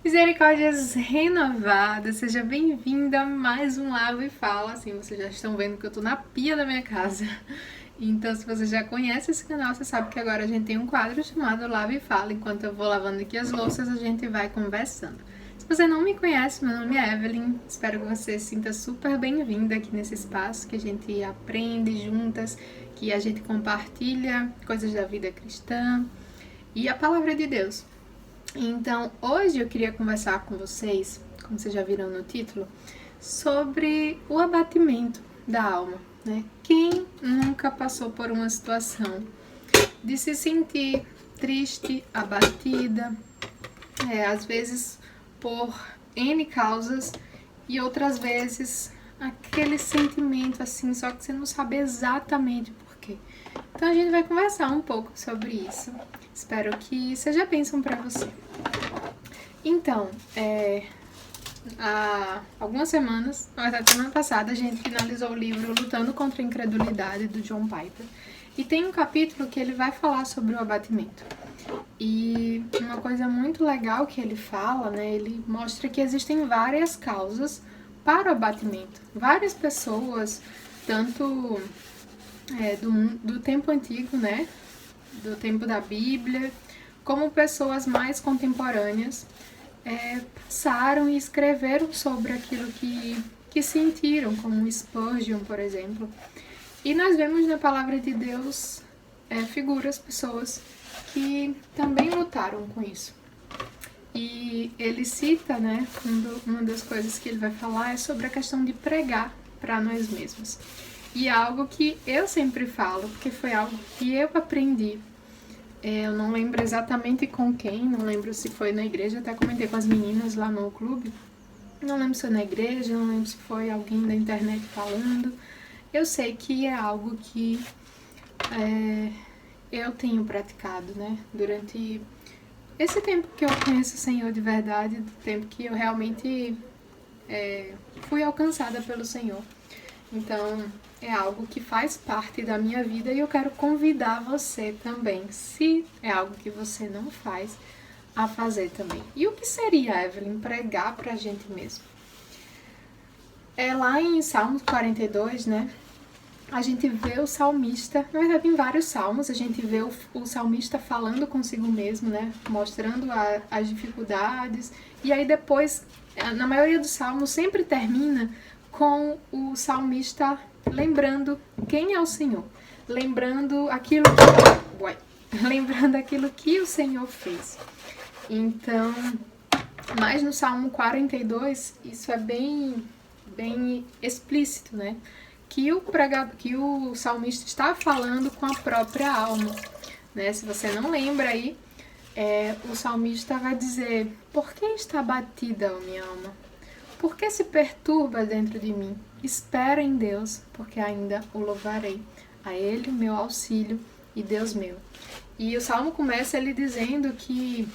Misericórdias renovadas, seja bem-vinda a mais um Lava e Fala. Assim, vocês já estão vendo que eu tô na pia da minha casa. Então, se você já conhece esse canal, você sabe que agora a gente tem um quadro chamado Lava e Fala. Enquanto eu vou lavando aqui as louças, a gente vai conversando. Se você não me conhece, meu nome é Evelyn. Espero que você se sinta super bem-vinda aqui nesse espaço, que a gente aprende juntas, que a gente compartilha coisas da vida cristã e a palavra de Deus. Então, hoje eu queria conversar com vocês, como vocês já viram no título, sobre o abatimento da alma, né? Quem nunca passou por uma situação de se sentir triste, abatida, às vezes por N causas e outras vezes aquele sentimento assim, só que você não sabe exatamente por quê. Então a gente vai conversar um pouco sobre isso. Espero que seja bênção para você. Então, há algumas semanas, na verdade, semana passada, a gente finalizou o livro Lutando contra a Incredulidade, do John Piper. E tem um capítulo que ele vai falar sobre o abatimento. E uma coisa muito legal que ele fala, né, ele mostra que existem várias causas para o abatimento. Várias pessoas, tanto do tempo antigo, né, do tempo da Bíblia, como pessoas mais contemporâneas, passaram e escreveram sobre aquilo que sentiram, como Spurgeon, por exemplo. E nós vemos na palavra de Deus figuras, pessoas que também lutaram com isso. E ele cita, né, uma das coisas que ele vai falar é sobre a questão de pregar para nós mesmos. E é algo que eu sempre falo, porque foi algo que eu aprendi. Eu não lembro exatamente com quem, não lembro se foi na igreja, até comentei com as meninas lá no clube. Não lembro se foi na igreja, não lembro se foi alguém da internet falando. Eu sei que é algo que eu tenho praticado, né? Durante esse tempo que eu conheço o Senhor de verdade, do tempo que eu realmente fui alcançada pelo Senhor. Então, é algo que faz parte da minha vida e eu quero convidar você também, se é algo que você não faz, a fazer também. E o que seria, Evelyn, pregar pra gente mesmo? Lá em Salmos 42, né, a gente vê o salmista, na verdade em vários salmos, a gente vê o salmista falando consigo mesmo, né, mostrando as dificuldades, e aí depois, na maioria dos salmos, sempre termina com o salmista lembrando quem é o Senhor, lembrando aquilo que o Senhor fez. Então, mas no Salmo 42, isso é bem explícito, né? Que o salmista está falando com a própria alma, né? Se você não lembra aí, o salmista vai dizer: por que está abatida a minha alma? Por que se perturba dentro de mim? Espera em Deus, porque ainda o louvarei. A Ele, meu auxílio e Deus meu. E o Salmo começa ele dizendo que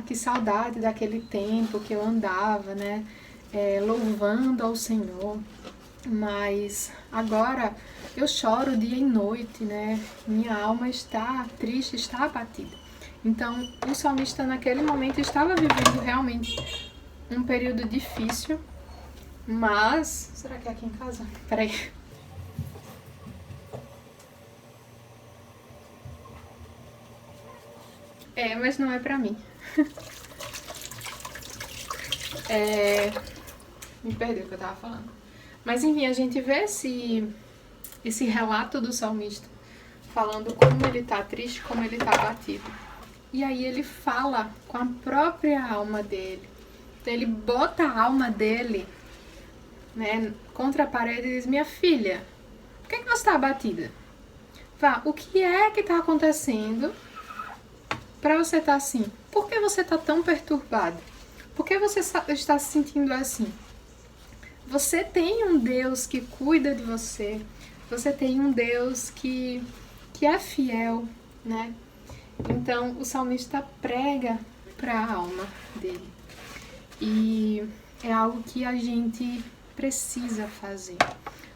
que saudade daquele tempo que eu andava, né? Louvando ao Senhor. Mas agora eu choro dia e noite, né? Minha alma está triste, está abatida. Então, o salmista naquele momento estava vivendo realmente um período difícil, mas... Será que é aqui em casa? Peraí. Mas não é pra mim. Me perdi o que eu tava falando. Mas enfim, a gente vê esse relato do salmista falando como ele tá triste, como ele tá abatido. E aí ele fala com a própria alma dele. Então ele bota a alma dele, né, contra a parede e diz: minha filha, por que você está abatida? O que é que está acontecendo para você estar assim? Por que você está tão perturbado? Por que você está se sentindo assim? Você tem um Deus que cuida de você. Você tem um Deus que é fiel, né? Então o salmista prega para a alma dele. E é algo que a gente precisa fazer.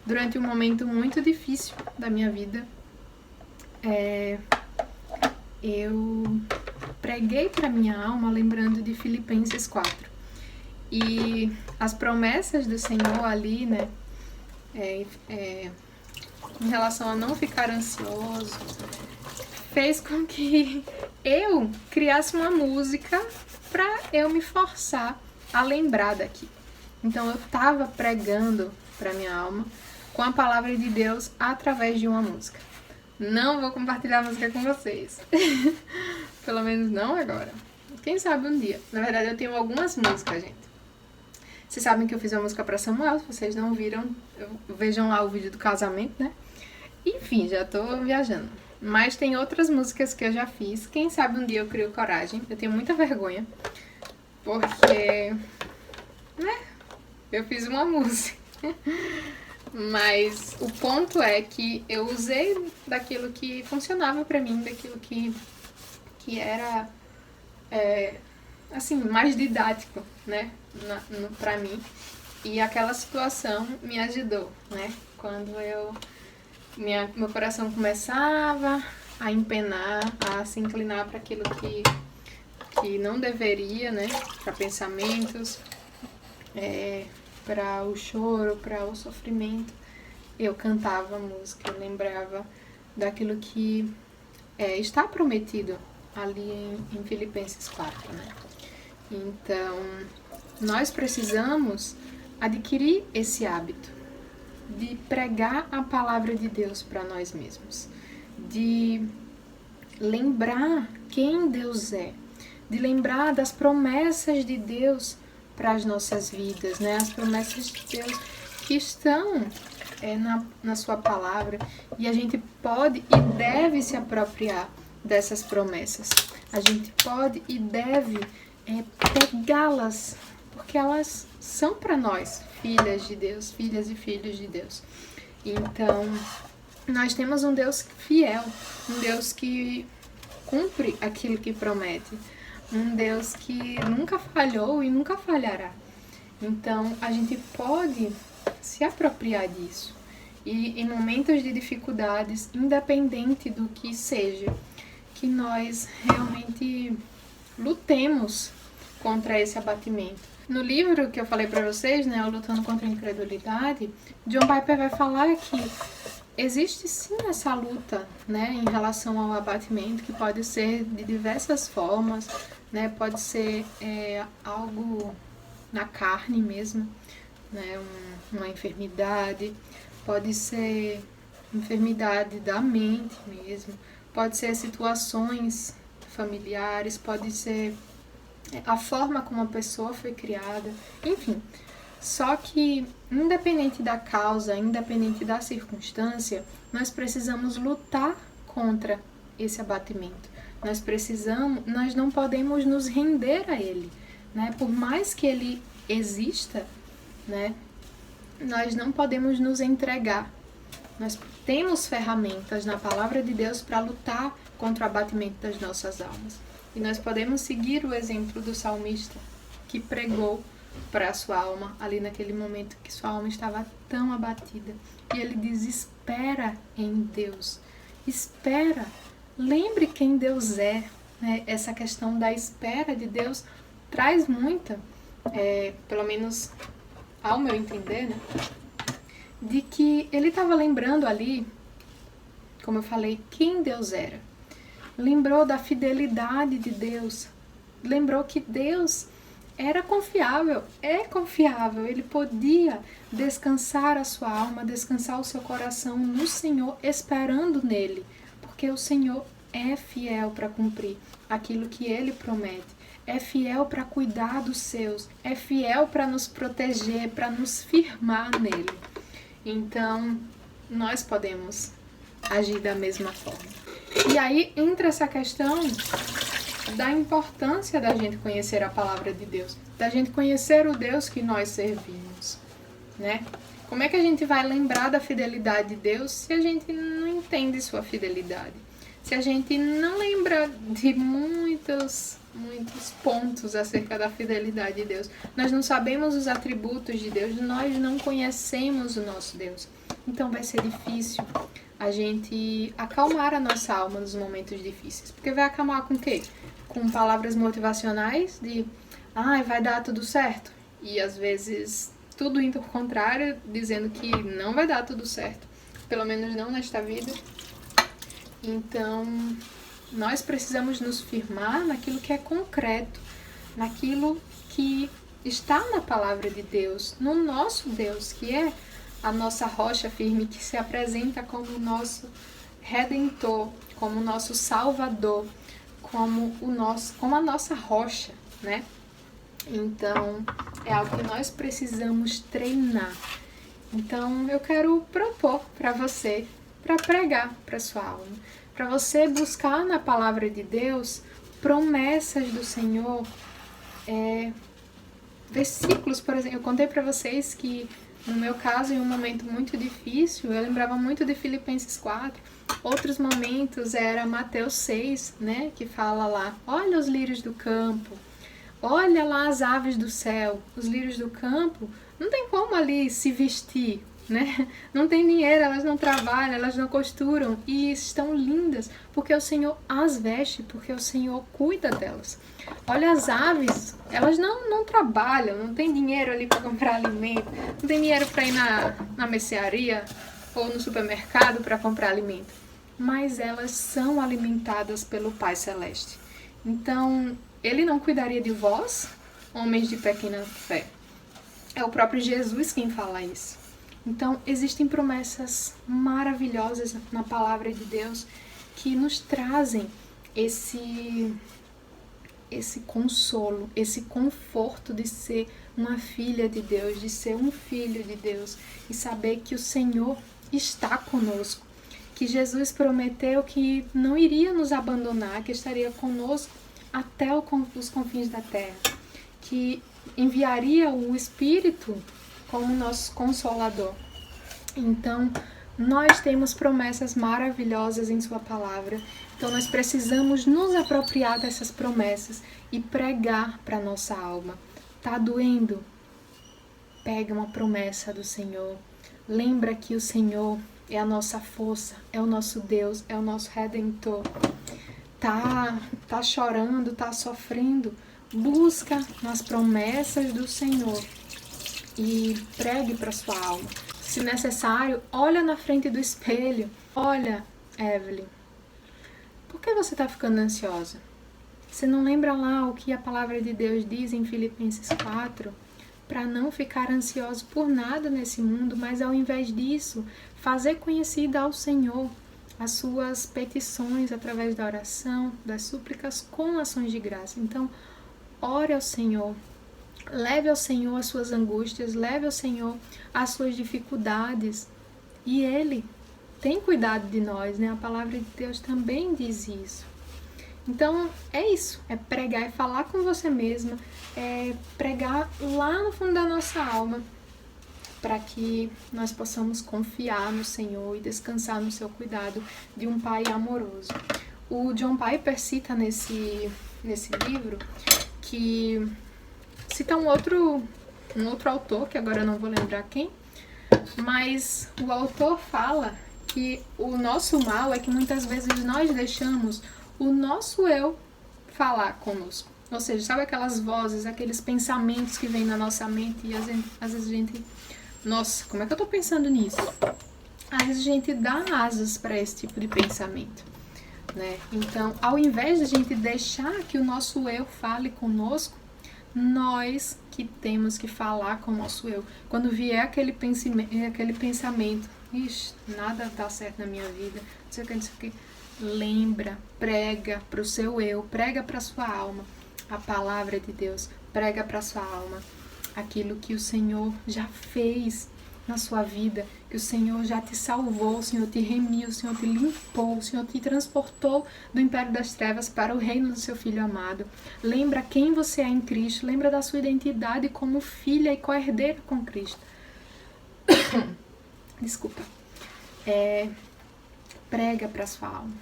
Durante um momento muito difícil da minha vida, eu preguei para minha alma lembrando de Filipenses 4. E as promessas do Senhor ali, né, em relação a não ficar ansioso, fez com que eu criasse uma música para eu me forçar a lembrar daqui. Então eu estava pregando para minha alma com a palavra de Deus através de uma música. Não vou compartilhar a música com vocês. Pelo menos não agora. Quem sabe um dia. Na verdade eu tenho algumas músicas, gente. Vocês sabem que eu fiz uma música para Samuel. Se vocês não viram, vejam lá o vídeo do casamento, né? Enfim, já tô viajando. Mas tem outras músicas que eu já fiz. Quem sabe um dia eu crio coragem. Eu tenho muita vergonha. Porque, né? Eu fiz uma música. Mas o ponto é que eu usei daquilo que funcionava pra mim, daquilo que era, assim, mais didático, né? Pra mim. E aquela situação me ajudou, né? Quando meu coração começava a empenar, a se inclinar para aquilo que não deveria, né? Para pensamentos, para o choro, para o sofrimento. Eu cantava a música, eu lembrava daquilo que está prometido ali em Filipenses 4, né? Então, nós precisamos adquirir esse hábito de pregar a palavra de Deus para nós mesmos, de lembrar quem Deus é, de lembrar das promessas de Deus para as nossas vidas, né? As promessas de Deus que estão na sua palavra, e a gente pode e deve se apropriar dessas promessas. A gente pode e deve pegá-las, porque elas são para nós, filhas de Deus, filhas e filhos de Deus. Então, nós temos um Deus fiel, um Deus que cumpre aquilo que promete, um Deus que nunca falhou e nunca falhará. Então, a gente pode se apropriar disso. E em momentos de dificuldades, independente do que seja, que nós realmente lutemos contra esse abatimento. No livro que eu falei para vocês, né, o Lutando contra a Incredulidade, John Piper vai falar que existe sim essa luta, né, em relação ao abatimento, que pode ser de diversas formas, né, pode ser algo na carne mesmo, né, uma enfermidade, pode ser enfermidade da mente mesmo, pode ser situações familiares, pode ser a forma como a pessoa foi criada, enfim. Só que, independente da causa, independente da circunstância, nós precisamos lutar contra esse abatimento. Nós não podemos nos render a ele, né? Por mais que ele exista, né? Nós não podemos nos entregar. Nós temos ferramentas na palavra de Deus para lutar contra o abatimento das nossas almas. E nós podemos seguir o exemplo do salmista, que pregou para a sua alma, ali naquele momento que sua alma estava tão abatida. E ele diz, espera em Deus. Espera. Lembre quem Deus é. Né? Essa questão da espera de Deus traz muita, pelo menos ao meu entender, né? De que ele estava lembrando ali, como eu falei, quem Deus era. Lembrou da fidelidade de Deus, lembrou que Deus era confiável, é confiável, ele podia descansar a sua alma, descansar o seu coração no Senhor, esperando nele, porque o Senhor é fiel para cumprir aquilo que ele promete, é fiel para cuidar dos seus, é fiel para nos proteger, para nos firmar nele. Então, nós podemos agir da mesma forma. E aí entra essa questão da importância da gente conhecer a palavra de Deus, da gente conhecer o Deus que nós servimos, né? Como é que a gente vai lembrar da fidelidade de Deus se a gente não entende sua fidelidade? Se a gente não lembra de muitos pontos acerca da fidelidade de Deus, nós não sabemos os atributos de Deus, nós não conhecemos o nosso Deus. Então vai ser difícil a gente acalmar a nossa alma nos momentos difíceis. Porque vai acalmar com o quê? com palavras motivacionais de vai dar tudo certo. E às vezes tudo indo ao contrário, dizendo que não vai dar tudo certo. Pelo menos não nesta vida. Então, nós precisamos nos firmar naquilo que é concreto, naquilo que está na palavra de Deus, no nosso Deus, que é a nossa rocha firme, que se apresenta como o nosso Redentor, como o nosso Salvador, como a nossa rocha, né? Então, é algo que nós precisamos treinar. Então, eu quero propor para você, para pregar para sua alma, para você buscar na palavra de Deus promessas do Senhor, versículos, por exemplo. Eu contei para vocês que, no meu caso, em um momento muito difícil, eu lembrava muito de Filipenses 4. Outros momentos era Mateus 6, né, que fala lá, olha os lírios do campo, olha lá as aves do céu. Os lírios do campo não tem como ali se vestir, né? Não tem dinheiro, elas não trabalham, elas não costuram e estão lindas porque o Senhor as veste, porque o Senhor cuida delas. Olha as aves, elas não trabalham, não tem dinheiro ali para comprar alimento, não tem dinheiro para ir na mercearia ou no supermercado para comprar alimento, mas elas são alimentadas pelo Pai Celeste. Então, Ele não cuidaria de vós, homens de pequena fé. É o próprio Jesus quem fala isso. Então, existem promessas maravilhosas na palavra de Deus que nos trazem esse consolo, esse conforto de ser uma filha de Deus, de ser um filho de Deus e saber que o Senhor está conosco, que Jesus prometeu que não iria nos abandonar, que estaria conosco até os confins da terra, que enviaria o Espírito como nosso Consolador. Então, nós temos promessas maravilhosas em Sua palavra, então nós precisamos nos apropriar dessas promessas e pregar para nossa alma. Tá doendo? Pega uma promessa do Senhor. Lembra que o Senhor é a nossa força, é o nosso Deus, é o nosso Redentor. Tá chorando, tá sofrendo? Busca nas promessas do Senhor e pregue para sua alma. Se necessário, olha na frente do espelho. Olha, Evelyn, por que você está ficando ansiosa? Você não lembra lá o que a palavra de Deus diz em Filipenses 4? Para não ficar ansioso por nada nesse mundo, mas ao invés disso, fazer conhecida ao Senhor as suas petições através da oração, das súplicas com ações de graça. Então, ore ao Senhor, leve ao Senhor as suas angústias, leve ao Senhor as suas dificuldades e Ele tem cuidado de nós, né? A palavra de Deus também diz isso. Então, é isso, é pregar, é falar com você mesma, é pregar lá no fundo da nossa alma, para que nós possamos confiar no Senhor e descansar no seu cuidado de um Pai amoroso. O John Piper cita nesse livro que cita um outro autor, que agora eu não vou lembrar quem, mas o autor fala que o nosso mal é que muitas vezes nós deixamos o nosso eu falar conosco. Ou seja, sabe aquelas vozes, aqueles pensamentos que vêm na nossa mente e às vezes a gente... Nossa, como é que eu tô pensando nisso? Às vezes a gente dá asas para esse tipo de pensamento, né? Então, ao invés de a gente deixar que o nosso eu fale conosco, nós que temos que falar com o nosso eu. Quando vier aquele pensamento, ixi, nada dá certo na minha vida, não sei o que, lembra, prega para o seu eu, prega para a sua alma a palavra de Deus, prega para a sua alma aquilo que o Senhor já fez na sua vida, que o Senhor já te salvou, o Senhor te remiu, o Senhor te limpou, o Senhor te transportou do império das trevas para o reino do seu Filho amado. Lembra quem você é em Cristo, lembra da sua identidade como filha e co-herdeira com Cristo. Desculpa. Prega para sua alma.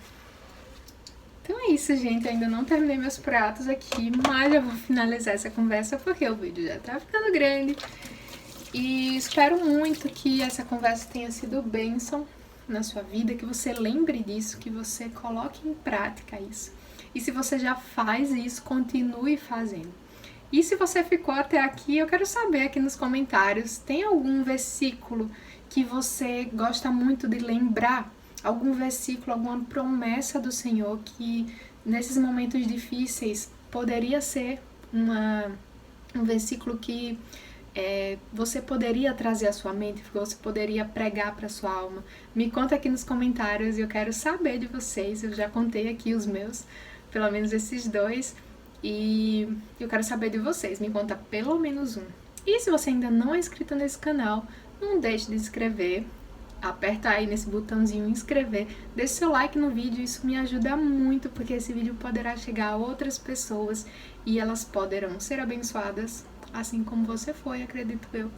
Então é isso, gente. Ainda não terminei meus pratos aqui, mas eu vou finalizar essa conversa porque o vídeo já tá ficando grande. E espero muito que essa conversa tenha sido bênção na sua vida, que você lembre disso, que você coloque em prática isso. E se você já faz isso, continue fazendo. E se você ficou até aqui, eu quero saber aqui nos comentários, tem algum versículo que você gosta muito de lembrar? Algum versículo, alguma promessa do Senhor que nesses momentos difíceis poderia ser um versículo que você poderia trazer à sua mente, que você poderia pregar para sua alma? Me conta aqui nos comentários e eu quero saber de vocês. Eu já contei aqui os meus, pelo menos esses dois, e eu quero saber de vocês. Me conta pelo menos um. E se você ainda não é inscrito nesse canal, não deixe de se inscrever. Aperta aí nesse botãozinho inscrever, deixe seu like no vídeo, isso me ajuda muito, porque esse vídeo poderá chegar a outras pessoas e elas poderão ser abençoadas, assim como você foi, acredito eu.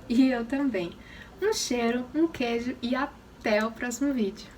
E eu também. Um cheiro, um queijo e até o próximo vídeo.